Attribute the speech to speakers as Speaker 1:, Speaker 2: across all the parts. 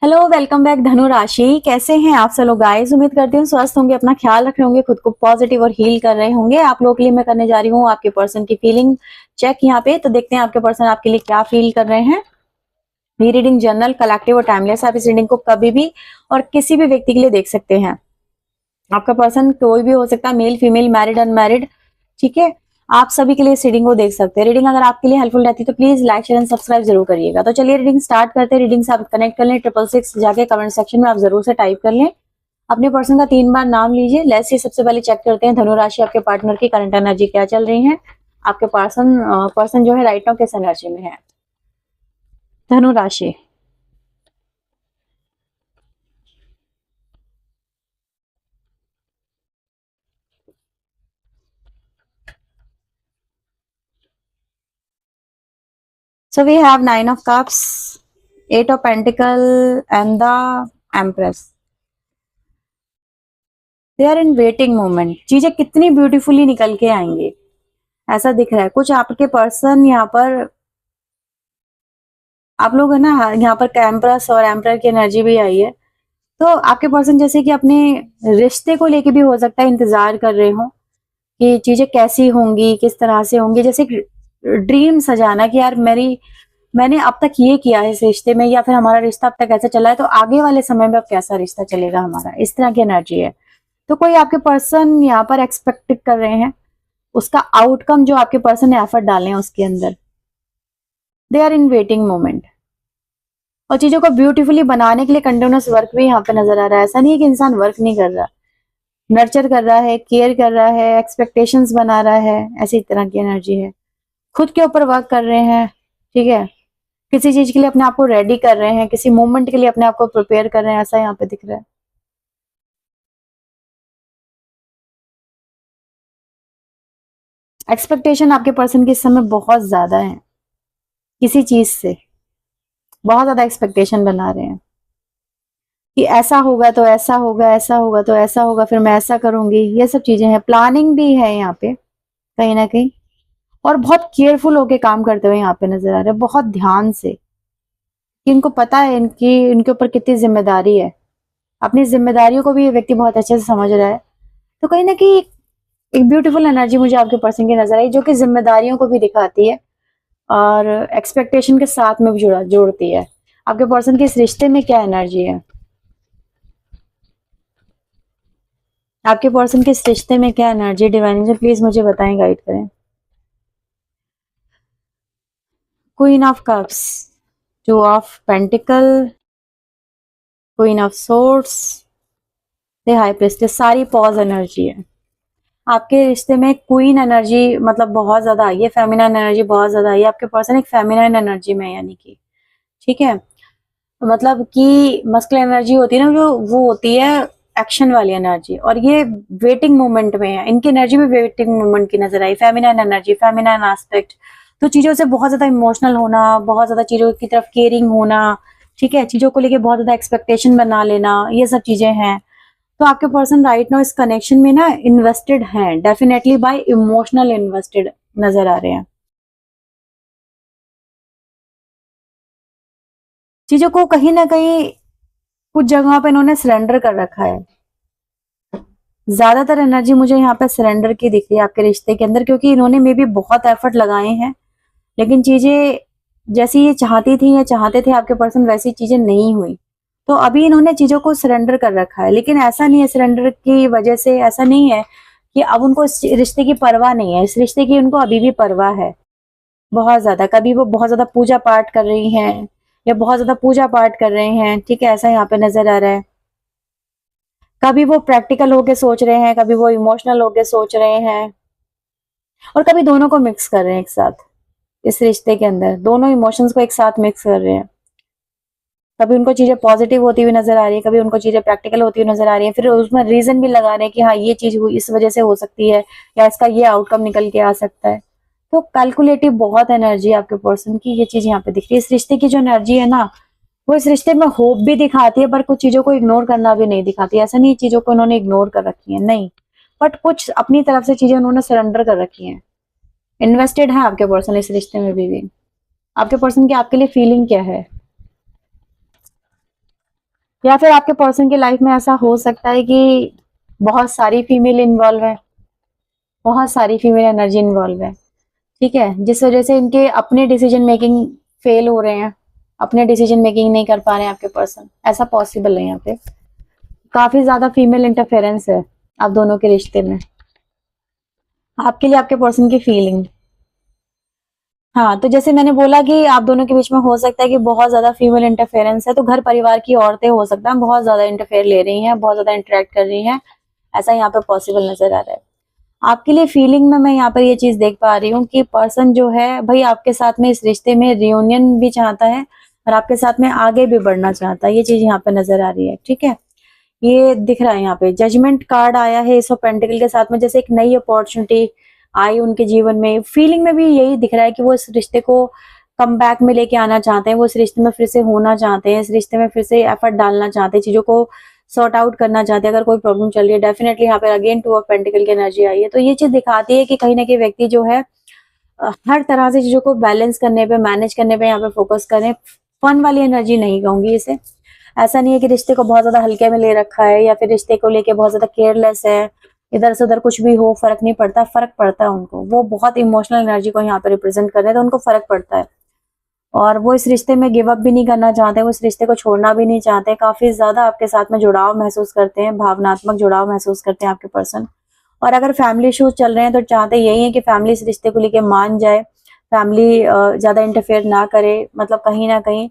Speaker 1: Hello, welcome back धनु राशि। कैसे हैं आप सब लोग गाइस? उम्मीद करती हूँ स्वस्थ होंगे, अपना ख्याल रख रहे होंगे, खुद को पॉजिटिव और हील कर रहे होंगे। आप लोगों के लिए मैं करने जा रही हूँ आपके पर्सन की फीलिंग चेक यहाँ पे। तो देखते हैं आपके पर्सन आपके लिए क्या फील कर रहे हैं। ये रीडिंग जनरल, कलेक्टिव और टाइमलेस। आप इस रीडिंग को कभी भी और किसी भी व्यक्ति के लिए देख सकते हैं। आपका पर्सन कोई भी हो सकता है, मेल फीमेल, मैरिड अनमैरिड, ठीक है। आप सभी के लिए इस रीडिंग को देख सकते हैं। रीडिंग अगर आपके लिए हेल्पफुल रहती है तो please like share and subscribe जरूर करिएगा। तो चलिए रीडिंग स्टार्ट करते हैं। रीडिंग से आप कनेक्ट कर लें 666 जाके कमेंट सेक्शन में आप जरूर से टाइप कर लें। अपने पर्सन का 3 बार नाम लीजिए। लेट्स सी सबसे पहले चेक करते हैं धनु राशि, आपके पार्टनर की करंट एनर्जी क्या चल रही है। आपके पर्सन जो है राइट नाउ किस एनर्जी में है। धनु राशि, so we have 9 of cups, 8 of pentacle and the empress. They are in waiting moment. चीजें कितनी ब्यूटीफुली निकल के आएंगे ऐसा दिख रहा है। कुछ आपके पर्सन यहाँ पर, आप लोग है ना, यहाँ पर कैम्प्रस और एम्पर की एनर्जी भी आई है। तो आपके पर्सन जैसे कि अपने रिश्ते को लेके भी हो सकता है इंतजार कर रहे हो कि चीजें कैसी होंगी, किस तरह से होंगी। जैसे ड्रीम सजाना कि यार मैंने अब तक ये किया है इस रिश्ते में, या फिर हमारा रिश्ता अब तक ऐसा चला है, तो आगे वाले समय में अब कैसा रिश्ता चलेगा हमारा, इस तरह की एनर्जी है। तो कोई आपके पर्सन यहाँ पर एक्सपेक्ट कर रहे हैं उसका आउटकम, जो आपके पर्सन ने एफर्ट डाले हैं उसके अंदर। They are in waiting moment. और चीजों को ब्यूटीफुली बनाने के लिए कंटिन्यूस वर्क भी यहाँ पे नजर आ रहा है। ऐसा नहीं है कि इंसान वर्क नहीं कर रहा, नर्चर कर रहा है, केयर कर रहा है, एक्सपेक्टेशंस बना रहा है, ऐसी तरह की एनर्जी है। खुद के ऊपर वर्क कर रहे हैं, ठीक है। किसी चीज के लिए अपने आप को रेडी कर रहे हैं, किसी मूवमेंट के लिए अपने आप को प्रिपेयर कर रहे हैं, ऐसा यहाँ पे दिख रहा है। एक्सपेक्टेशन आपके पर्सन की इस समय बहुत ज्यादा है, किसी चीज से बहुत ज्यादा एक्सपेक्टेशन बना रहे हैं कि ऐसा होगा तो ऐसा होगा, ऐसा होगा तो ऐसा होगा, फिर मैं ऐसा करूंगी। ये सब चीजें हैं, प्लानिंग भी है यहाँ पे कहीं ना कहीं। और बहुत केयरफुल होके काम करते हुए यहाँ पे नजर आ रहे हैं, बहुत ध्यान से, कि इनको पता है इनके ऊपर कितनी जिम्मेदारी है। अपनी जिम्मेदारियों को भी ये व्यक्ति बहुत अच्छे से समझ रहा है। तो कहीं ना कहीं एक ब्यूटीफुल एनर्जी मुझे आपके पर्सन की नजर आई, जो कि जिम्मेदारियों को भी दिखाती है और एक्सपेक्टेशन के साथ में भी जोड़ती है। आपके पर्सन के इस रिश्ते में क्या एनर्जी है, आपके पर्सन के इस रिश्ते में क्या एनर्जी, डिवाइन प्लीज मुझे बताएं, गाइड करें। Queen of cups, 2 of pentacle, queen of swords, the high priestess. सारी पॉज एनर्जी है आपके रिश्ते में। क्वीन एनर्जी मतलब बहुत ज्यादा आई है, फेमिनाइन एनर्जी बहुत ज्यादा आई है। आपके पर्सन एक फेमिनाइन एनर्जी में है, यानी कि ठीक है। मतलब कि मस्कुलिन एनर्जी होती है ना, जो वो होती है एक्शन वाली एनर्जी, और ये वेटिंग मोमेंट में है। इनकी एनर्जी में वेटिंग मोमेंट की नजर आई, फेमिनाइन एनर्जी, फेमिनाइन एस्पेक्ट। तो चीजों से बहुत ज्यादा इमोशनल होना, बहुत ज्यादा चीजों की तरफ केयरिंग होना, ठीक है। चीजों को लेके बहुत ज्यादा एक्सपेक्टेशन बना लेना, ये सब चीजें हैं। तो आपके पर्सन राइट नाउ इस कनेक्शन में ना इन्वेस्टेड हैं, डेफिनेटली बाय इमोशनल इन्वेस्टेड नजर आ रहे हैं। चीजों को कहीं ना कहीं कुछ जगह पे इन्होंने सरेंडर कर रखा है। ज्यादातर एनर्जी मुझे यहाँ पे सरेंडर की दिख रही है आपके रिश्ते के अंदर, क्योंकि इन्होंने मे भी बहुत एफर्ट लगाए हैं, लेकिन चीजें जैसी ये चाहती थी या चाहते थे आपके पर्सन, वैसी चीजें नहीं हुई। तो अभी इन्होंने चीजों को सरेंडर कर रखा है। लेकिन ऐसा नहीं है, सरेंडर की वजह से ऐसा नहीं है कि अब उनको इस रिश्ते की परवाह नहीं है। इस रिश्ते की उनको अभी भी परवाह है, बहुत ज्यादा। कभी वो बहुत ज्यादा पूजा पाठ कर रही हैं, या बहुत ज्यादा पूजा पाठ कर रहे हैं, ठीक है, ऐसा यहाँ पे नजर आ रहा है। कभी वो प्रैक्टिकल होके सोच रहे हैं, कभी वो इमोशनल होके सोच रहे हैं, और कभी दोनों को मिक्स कर रहे हैं एक साथ। इस रिश्ते के अंदर दोनों इमोशंस को एक साथ मिक्स कर रहे हैं। कभी उनको चीजें पॉजिटिव होती हुई नजर आ रही है, कभी उनको चीजें प्रैक्टिकल होती हुई नजर आ रही है, फिर उसमें रीजन भी लगा रहे हैं कि हाँ ये चीज हुई, इस वजह से हो सकती है, या इसका ये आउटकम निकल के आ सकता है। तो कैलकुलेटिव बहुत एनर्जी आपके पर्सन की, ये चीज यहाँ पे दिख रही है। इस रिश्ते की जो एनर्जी है ना, वो इस रिश्ते में होप भी दिखाती है, पर कुछ चीजों को इग्नोर करना भी नहीं दिखाती। ऐसा नहीं चीजों को उन्होंने इग्नोर कर रखी है, नहीं, बट कुछ अपनी तरफ से चीजें उन्होंने सरेंडर कर रखी हैं। इन्वेस्टेड है आपके पर्सन इस रिश्ते में भी। आपके पर्सन की आपके लिए फीलिंग क्या है? या फिर आपके पर्सन की लाइफ में ऐसा हो सकता है कि बहुत सारी फीमेल इन्वॉल्व है, बहुत सारी फीमेल एनर्जी इन्वॉल्व है, ठीक है, जिस वजह से इनके अपने डिसीजन मेकिंग फेल हो रहे हैं, अपने डिसीजन मेकिंग नहीं कर पा रहे हैं आपके पर्सन, ऐसा पॉसिबल है यहाँ पे। काफी ज्यादा फीमेल इंटरफेरेंस है आप दोनों के रिश्ते में, आपके लिए आपके पर्सन की फीलिंग। हाँ, तो जैसे मैंने बोला कि आप दोनों के बीच में हो सकता है कि बहुत ज्यादा फीमेल इंटरफेरेंस है, तो घर परिवार की औरतें हो सकता है बहुत ज्यादा इंटरफेयर ले रही हैं, बहुत ज्यादा इंटरेक्ट कर रही हैं, ऐसा यहाँ पे पॉसिबल नजर आ रहा है। आपके लिए फीलिंग में मैं यहाँ पर ये चीज देख पा रही हूँ कि पर्सन जो है भाई आपके साथ में इस रिश्ते में रियूनियन भी चाहता है और आपके साथ में आगे भी बढ़ना चाहता है, ये चीज यहाँ पे नजर आ रही है, ठीक है। ये दिख रहा है यहाँ पे जजमेंट कार्ड आया है इस पेंटिकल के साथ में, जैसे एक नई अपॉर्चुनिटी आई उनके जीवन में। फीलिंग में भी यही दिख रहा है कि वो इस रिश्ते को कम बैक में लेके आना चाहते हैं, वो इस रिश्ते में फिर से होना चाहते हैं, इस रिश्ते में फिर से एफर्ट डालना चाहते हैं, चीजों को सॉर्ट आउट करना चाहते हैं। अगर कोई प्रॉब्लम चल रही है, डेफिनेटली यहाँ पे अगेन टू ऑफ पेंटिकल की एनर्जी आई है, तो ये चीज दिखाती है कि कहीं ना कहीं व्यक्ति जो है हर तरह से चीजों को बैलेंस करने पे, मैनेज करने पे यहाँ पे फोकस करें। फन वाली एनर्जी नहीं कहूंगी इसे, ऐसा नहीं है कि रिश्ते को बहुत ज्यादा हल्के में ले रखा है या फिर रिश्ते को लेके बहुत ज्यादा केयरलेस है, इधर से उधर कुछ भी हो फर्क नहीं पड़ता, फर्क पड़ता है उनको, वो बहुत इमोशनल एनर्जी को यहाँ पे रिप्रेजेंट कर रहे हैं, तो उनको फर्क पड़ता है और वो इस रिश्ते में गिव अप भी नहीं करना चाहते, वो इस रिश्ते को छोड़ना भी नहीं चाहते, काफी ज्यादा आपके साथ में जुड़ाव महसूस करते हैं, भावनात्मक जुड़ाव महसूस करते हैं आपके पर्सन। और अगर फैमिली इश्यूज चल रहे हैं तो चाहते यही है कि फैमिली इस रिश्ते को लेके मान जाए, फैमिली ज्यादा इंटरफेयर ना करे, मतलब कहीं ना कहीं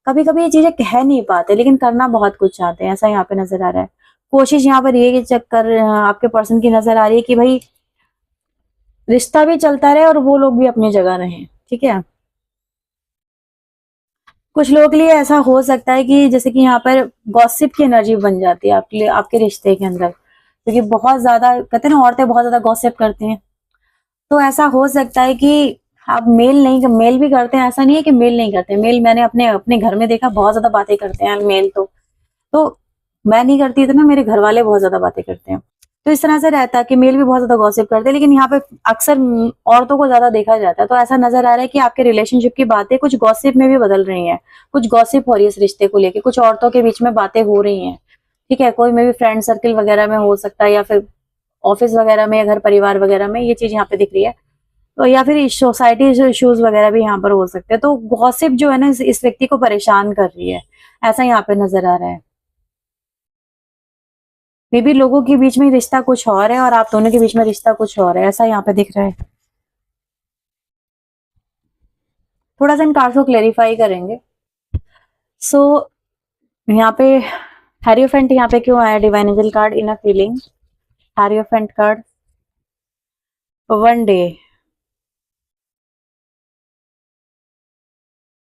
Speaker 1: कभी कभी ये चीजें कह नहीं पाते लेकिन करना बहुत कुछ चाहते हैं, ऐसा यहाँ पे नजर आ रहा है। कोशिश यहाँ पर ये चक्कर आपके पर्सन की नजर आ रही है कि भाई रिश्ता भी चलता रहे और वो लोग भी अपनी जगह रहें, ठीक है। कुछ लोगों के लिए ऐसा हो सकता है कि जैसे कि यहाँ पर गॉसिप की एनर्जी बन जाती है आपके लिए, आपके रिश्ते के अंदर, क्योंकि बहुत ज्यादा कहते हैं ना औरतें बहुत ज्यादा गॉसिप करती हैं, तो ऐसा हो सकता है कि आप मेल नहीं, मेल भी करते हैं, ऐसा नहीं है कि मेल नहीं करते, मेल मैंने अपने अपने घर में देखा बहुत ज्यादा बातें करते हैं मेल, तो मैं नहीं करती इतना, मेरे घर वाले बहुत ज्यादा बातें करते हैं, तो इस तरह से रहता है कि मेल भी बहुत ज्यादा गॉसिप करते हैं, लेकिन यहाँ पे अक्सर औरतों को ज्यादा देखा जाता है, तो ऐसा नजर आ रहा है कि आपके रिलेशनशिप की बातें कुछ गॉसिप में भी बदल रही हैं, कुछ गॉसिप हो रही है इस रिश्ते को लेके, कुछ औरतों के बीच में बातें हो रही हैं, ठीक है, कोई मे भी फ्रेंड सर्कल वगैरह में हो सकता है या फिर ऑफिस वगैरह में या घर परिवार वगैरह में, ये चीज यहाँ पे दिख रही है, तो या फिर सोसाइटी इश्यूज वगैरह भी यहाँ पर हो सकते हैं, तो गॉसिप जो है ना इस व्यक्ति को परेशान कर रही है, ऐसा यहाँ पे नजर आ रहा है। मे बी लोगों के बीच में रिश्ता कुछ और है और आप दोनों के बीच में रिश्ता कुछ और है, ऐसा यहाँ पे दिख रहा है। थोड़ा सा इन कार्ड्स को क्लेरिफाई करेंगे। सो यहाँ पे हैरियोफेंट यहाँ पे क्यों आया, divine angel card in a feeling, hierophant card, one day,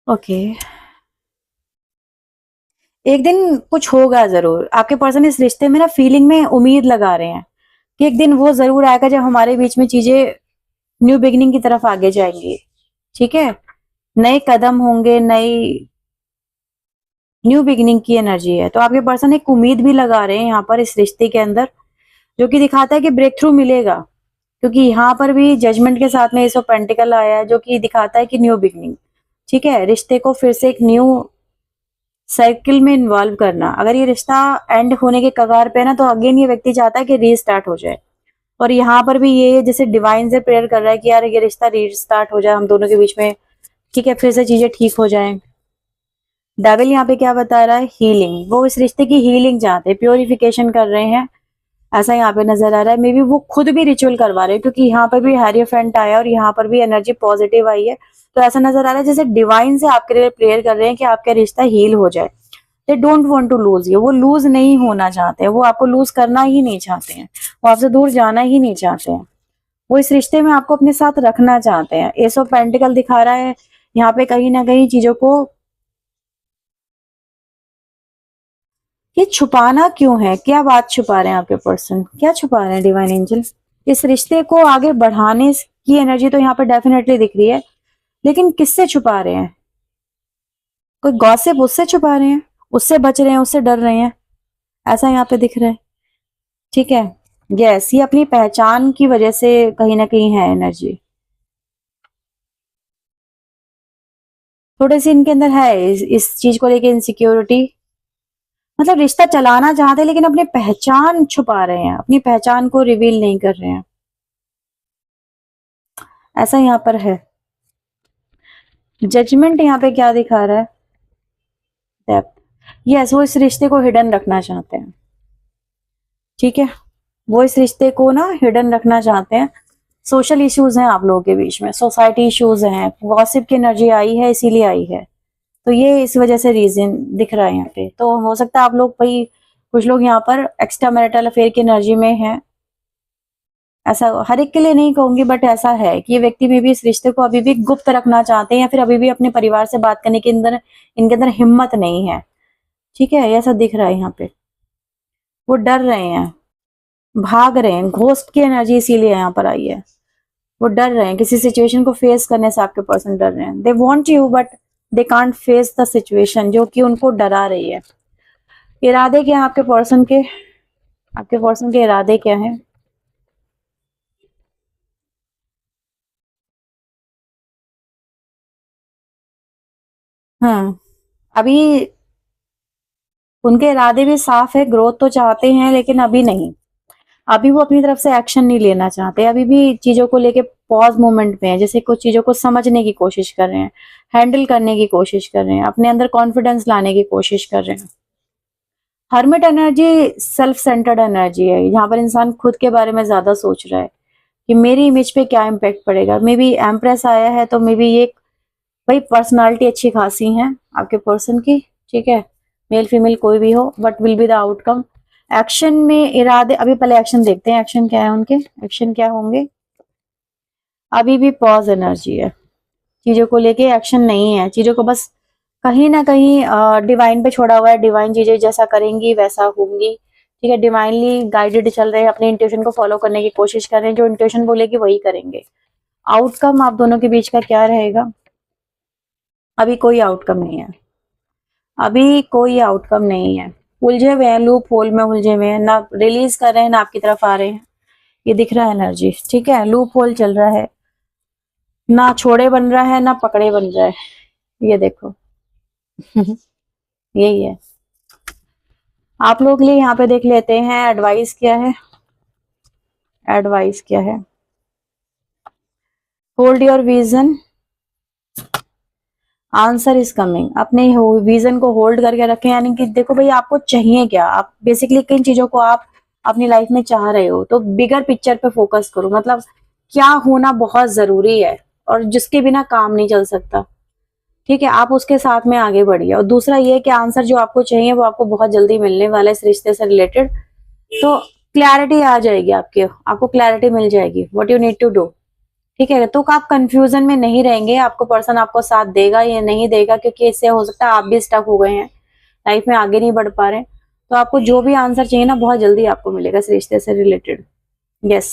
Speaker 1: okay, एक दिन कुछ होगा जरूर, आपके पर्सन इस रिश्ते में ना फीलिंग में उम्मीद लगा रहे हैं कि एक दिन वो जरूर आएगा जब हमारे बीच में चीजें न्यू बिगिनिंग की तरफ आगे जाएंगी, ठीक है, नए कदम होंगे, नई न्यू बिगिनिंग की एनर्जी है, तो आपके पर्सन एक उम्मीद भी लगा रहे हैं यहाँ पर इस रिश्ते के अंदर, जो कि दिखाता है कि ब्रेक थ्रू मिलेगा, क्योंकि यहाँ पर भी जजमेंट के साथ में इसो पेंटिकल आया है जो कि दिखाता है कि न्यू बिगिनिंग, ठीक है, रिश्ते को फिर से एक न्यू साइकिल में इन्वॉल्व करना, अगर ये रिश्ता एंड होने के कगार पे है ना, तो अगेन ये व्यक्ति चाहता है कि रीस्टार्ट हो जाए, और यहाँ पर भी ये जैसे डिवाइन से प्रेयर कर रहा है कि यार ये रिश्ता रीस्टार्ट हो जाए हम दोनों के बीच में, ठीक है, फिर से चीजें ठीक हो जाएं। डेविल यहाँ पे क्या बता रहा है, हीलिंग, वो इस रिश्ते की हीलिंग चाहते हैं, प्योरिफिकेशन कर रहे हैं, ऐसा यहाँ पे नजर आ रहा है। मे बी वो खुद भी रिचुअल करवा रहे हैं, क्योंकि यहाँ पर भी हैरियोफेंट आया और यहाँ पर भी एनर्जी पॉजिटिव आई है, तो ऐसा नजर आ रहा है जैसे डिवाइन से आपके लिए प्रेयर कर रहे हैं कि आपका रिश्ता हील हो जाए। They don't want to lose you, वो लूज नहीं होना चाहते हैं, वो आपको लूज करना ही नहीं चाहते हैं, वो आपसे दूर जाना ही नहीं चाहते हैं, वो इस रिश्ते में आपको अपने साथ रखना चाहते हैं। एस ऑफ पेंटिकल दिखा रहा है यहाँ पे कहीं ना कहीं चीजों को, ये छुपाना क्यों है, क्या बात छुपा रहे हैं आपके पर्सन, क्या छुपा रहे हैं डिवाइन एंजल, इस रिश्ते को आगे बढ़ाने की एनर्जी तो यहाँ पे डेफिनेटली दिख रही है, लेकिन किससे छुपा रहे हैं, कोई गॉसिप उससे छुपा रहे हैं, उससे बच रहे हैं, उससे डर रहे हैं, ऐसा यहाँ पे दिख रहा है, ठीक है। यस, ये अपनी पहचान की वजह से कहीं ना कहीं है एनर्जी, थोड़ी सी इनके अंदर है इस चीज को लेके इनसिक्योरिटी, मतलब रिश्ता चलाना चाहते हैं लेकिन अपनी पहचान छुपा रहे हैं, अपनी पहचान को रिवील नहीं कर रहे हैं, ऐसा यहाँ पर है। जजमेंट यहाँ पे क्या दिखा रहा है? डेप्थ। यस, वो इस रिश्ते को हिडन रखना चाहते हैं, ठीक है, वो इस रिश्ते को ना हिडन रखना चाहते हैं। सोशल इश्यूज हैं आप लोगों के बीच में, सोसाइटी इश्यूज हैं, गॉसिप की एनर्जी आई है इसीलिए आई है, तो ये इस वजह से रीजन दिख रहा है यहाँ पे। तो हो सकता है आप लोग भाई, कुछ लोग यहाँ पर एक्स्ट्रा मैरिटल अफेयर की एनर्जी में हैं, ऐसा हर एक के लिए नहीं कहूंगी, बट ऐसा है कि ये व्यक्ति में भी इस रिश्ते को अभी भी गुप्त रखना चाहते हैं, या फिर अभी भी अपने परिवार से बात करने के अंदर इनके अंदर हिम्मत नहीं है, ठीक है, ऐसा दिख रहा है यहाँ पे। वो डर रहे हैं, भाग रहे हैं, घोस्ट की एनर्जी इसीलिए यहाँ पर आई है। वो डर रहे हैं, किसी सिचुएशन को फेस करने से आपके पर्सन डर रहे हैं। They want you but they can't face the situation जो कि उनको डरा रही है। इरादे क्या है आपके पर्सन के? आपके पर्सन के इरादे क्या है? हाँ, अभी उनके इरादे भी साफ है, ग्रोथ तो चाहते हैं लेकिन अभी नहीं, अभी वो अपनी तरफ से एक्शन नहीं लेना चाहते, अभी भी चीजों को लेके पॉज मोमेंट में है, जैसे कुछ चीजों को समझने की कोशिश कर रहे हैं, हैंडल करने की कोशिश कर रहे हैं, अपने अंदर कॉन्फिडेंस लाने की कोशिश कर रहे हैं। Hermit energy self centred energy है, यहाँ पर इंसान खुद के बारे में ज्यादा सोच रहा है कि मेरी इमेज पे क्या इम्पेक्ट पड़ेगा। मे बी एम्प्रेस आया है तो मे बी ये भाई पर्सनालिटी अच्छी खासी है आपके पर्सन की, ठीक है, मेल फीमेल कोई भी हो, but will be the outcome. Action में इरादे, अभी पहले एक्शन देखते हैं, एक्शन क्या है उनके, एक्शन क्या होंगे। अभी भी पॉज एनर्जी है, चीजों को लेके एक्शन नहीं है, चीजों को बस कहीं ना कहीं डिवाइन पे छोड़ा हुआ है, डिवाइन चीजें जैसा करेंगी वैसा होंगी, ठीक है, डिवाइनली गाइडेड चल रहे हैं, अपने इंट्यूशन को फॉलो करने की कोशिश कर रहे हैं, जो इंट्यूशन बोलेगी वही करेंगे। आउटकम आप दोनों के बीच का क्या रहेगा? अभी कोई आउटकम नहीं है, अभी कोई आउटकम नहीं है, उलझे हुए हैं, लूप होल में उलझे हुए हैं, ना रिलीज कर रहे हैं ना आपकी तरफ आ रहे हैं, ये दिख रहा है एनर्जी, ठीक है, लूप होल चल रहा है, ना छोड़े बन रहा है ना पकड़े बन रहा है, ये देखो यही है। आप लोग के लिए यहाँ पे देख लेते हैं एडवाइस क्या है, एडवाइस क्या है। Hold your vision, answer is coming. अपने विजन को होल्ड करके रखें, यानी कि देखो भाई आपको चाहिए क्या, आप बेसिकली किन चीजों को आप अपनी लाइफ में चाह रहे हो, तो बिगर पिक्चर पे फोकस करो, मतलब क्या होना बहुत जरूरी है और जिसके बिना काम नहीं चल सकता, ठीक है, आप उसके साथ में आगे बढ़िए। और दूसरा ये कि आंसर जो आपको चाहिए वो आपको बहुत जल्दी मिलने वाला है इस रिश्ते से रिलेटेड, तो क्लैरिटी आ जाएगी आपके, आपको क्लैरिटी मिल जाएगी what you need to do, ठीक है, तो आप कंफ्यूजन में नहीं रहेंगे, आपको पर्सन आपको साथ देगा या नहीं देगा, क्योंकि इससे हो सकता है आप भी स्टक हो गए हैं, लाइफ में आगे नहीं बढ़ पा रहे हैं, तो आपको जो भी आंसर चाहिए ना बहुत जल्दी आपको मिलेगा इस रिश्ते से रिलेटेड। यस,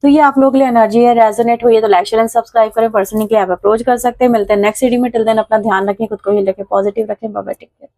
Speaker 1: तो ये आप लोगों के लिए एनर्जी है, रेजोनेट हुई है तो लाइक शेयर एंड सब्सक्राइब करें, पर्सनली आप अप्रोच कर सकते हैं। मिलते हैं नेक्स्ट वीडियो में, टिल देन अपना ध्यान रखें, खुद को ही रखें, पॉजिटिव रखें, बाय बाय, टेक केयर।